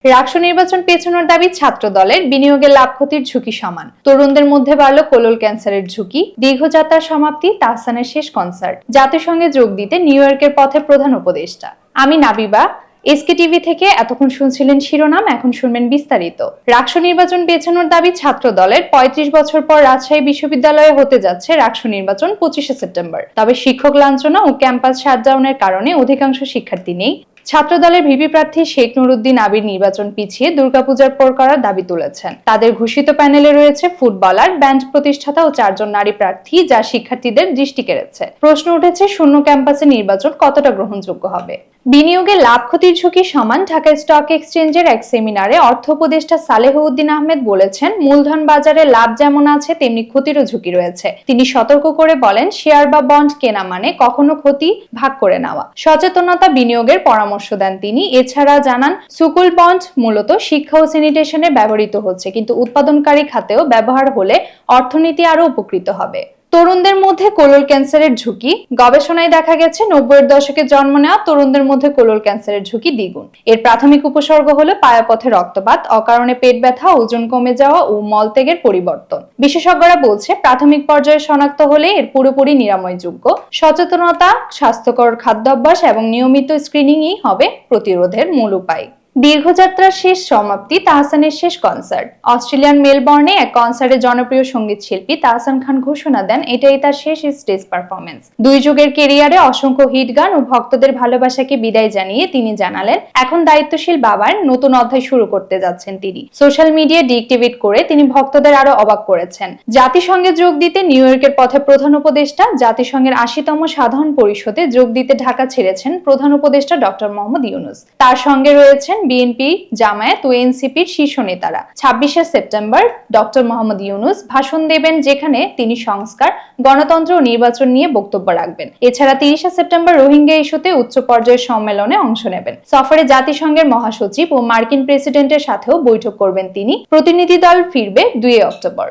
রাষ্ট্র নির্বাচন পেছানোর দাবি ছাত্র দলের, বিনিয়োগের লাভ ক্ষতির ঝুঁকি সমান। তরুণদের মধ্যে বাড়ল কোলন ক্যান্সারের ঝুঁকি। দীর্ঘযাত্রার সমাপ্তি, তাহসানের শেষ কনসার্ট। জাতিসংঘে যোগ দিতে নিউ ইয়র্কের পথে প্রধান উপদেষ্টা। আমি নাবিবা। এসকে টিভি থেকে এতক্ষণ শুনছিলেন শিরোনাম, এখন শুনবেন বিস্তারিত। রাষ্ট্র নির্বাচন পেছানোর দাবি ছাত্র দলের। ৩৫ বছর পর রাজশাহী বিশ্ববিদ্যালয়ে হতে যাচ্ছে রাষ্ট্র নির্বাচন ২৫শে সেপ্টেম্বর। তবে শিক্ষক লাঞ্ছনা ও ক্যাম্পাস শাটডাউনের কারণে অধিকাংশ শিক্ষার্থী নেই। ছাত্র দলের ভিপি প্রার্থী শেখ নুরুদ্দিন আবির নির্বাচন পিছিয়ে দুর্গাপূজার পর করার দাবি তুলেছেন। তাদের ঘোষিত প্যানেলে রয়েছে ফুটবলার, ব্যান্ড প্রতিষ্ঠাতা ও ৪ জন নারী প্রার্থী, যা শিক্ষার্থীদের দৃষ্টি কেড়েছে। প্রশ্ন উঠেছে, শূন্য ক্যাম্পাসে নির্বাচন কতটা গ্রহণযোগ্য হবে। বিনিয়োগের লাভ ক্ষতির ঝুঁকি সমান। ঢাকা স্টক এক্সচেঞ্জের এক সেমিনারে অর্থ উপদেষ্টা সালেহ উদ্দিন আহমেদ বলেছেন, মূলধন বাজারে লাভ যেমন আছে তেমনি ক্ষতিরও ঝুঁকি রয়েছে। তিনি সতর্ক করে বলেন, শেয়ার বা বন্ড কেনা মানে কখনো ক্ষতি ভাগ করে নেওয়া। সচেতনতা বিনিয়োগের পরামর্শ দেন তিনি। এছাড়া জানান, সুকুল বন্ড মূলত শিক্ষা ও স্যানিটেশনে ব্যবহৃত হচ্ছে, কিন্তু উৎপাদনকারী খাতেও ব্যবহার হলে অর্থনীতি আরো উপকৃত হবে। তরুণদের মধ্যে কোলন ক্যান্সারের ঝুঁকি। গবেষণায় দেখা গেছে, ৯০-এর দশকে জন্ম নেওয়া তরুণদের মধ্যে কোলন ক্যান্সারের ঝুঁকি দ্বিগুণ। এর প্রাথমিক উপসর্গ হলো পায়াপথে রক্তপাত, অকারণে পেট ব্যথা, ওজন কমে যাওয়া ও মলত্যাগের পরিবর্তন। বিশেষজ্ঞরা বলছে, প্রাথমিক পর্যায়ে শনাক্ত হলে এর পুরোপুরি নিরাময়যোগ্য। সচেতনতা, স্বাস্থ্যকর খাদ্যাভ্যাস এবং নিয়মিত স্ক্রিনিংই হবে প্রতিরোধের মূল উপায়। দীর্ঘযাত্রার শেষ সমাপ্তি, তাহসানের শেষ কনসার্ট। অস্ট্রেলিয়ান মেলবর্নে এক কনসার্টে জনপ্রিয় সঙ্গীত শিল্পী তাহসান খান ঘোষণা দেন, এটাই তার শেষ স্টেজ পারফরমেন্স। ২ যুগের কেরিয়ারে অসংখ্য হিট গান ও ভক্তদের ভালোবাসাকে বিদায় জানিয়ে তিনি জানালেন, এখন দায়িত্বশীল বাবার নতুন অধ্যায় শুরু করতে যাচ্ছেন তিনি। সোশ্যাল মিডিয়া ডিএক্টিভেট করে তিনি ভক্তদের আরো অবাক করেছেন। জাতিসংঘে যোগ দিতে নিউ ইয়র্কের পথে প্রধান উপদেষ্টা। জাতিসংঘের ৮০তম সাধারণ পরিষদে যোগ দিতে ঢাকা ছেড়েছেন প্রধান উপদেষ্টা ডক্টর মোহাম্মদ ইউনূস। তার সঙ্গে রয়েছেন বিএনপি, জামায়াত ও এনসিপির শীর্ষ নেতারা। ২৬শে সেপ্টেম্বর ডক্টর মোহাম্মদ ইউনূস ভাষণ দেবেন, যেখানে তিনি সংস্কার, গণতন্ত্র ও নির্বাচন নিয়ে বক্তব্য রাখবেন। এছাড়া ৩০শে সেপ্টেম্বর রোহিঙ্গা ইস্যুতে উচ্চ পর্যায়ের সম্মেলনে অংশ নেবেন। সফরে জাতিসংঘের মহাসচিব ও মার্কিন প্রেসিডেন্টের সাথেও বৈঠক করবেন তিনি। প্রতিনিধি দল ফিরবে ২ অক্টোবর।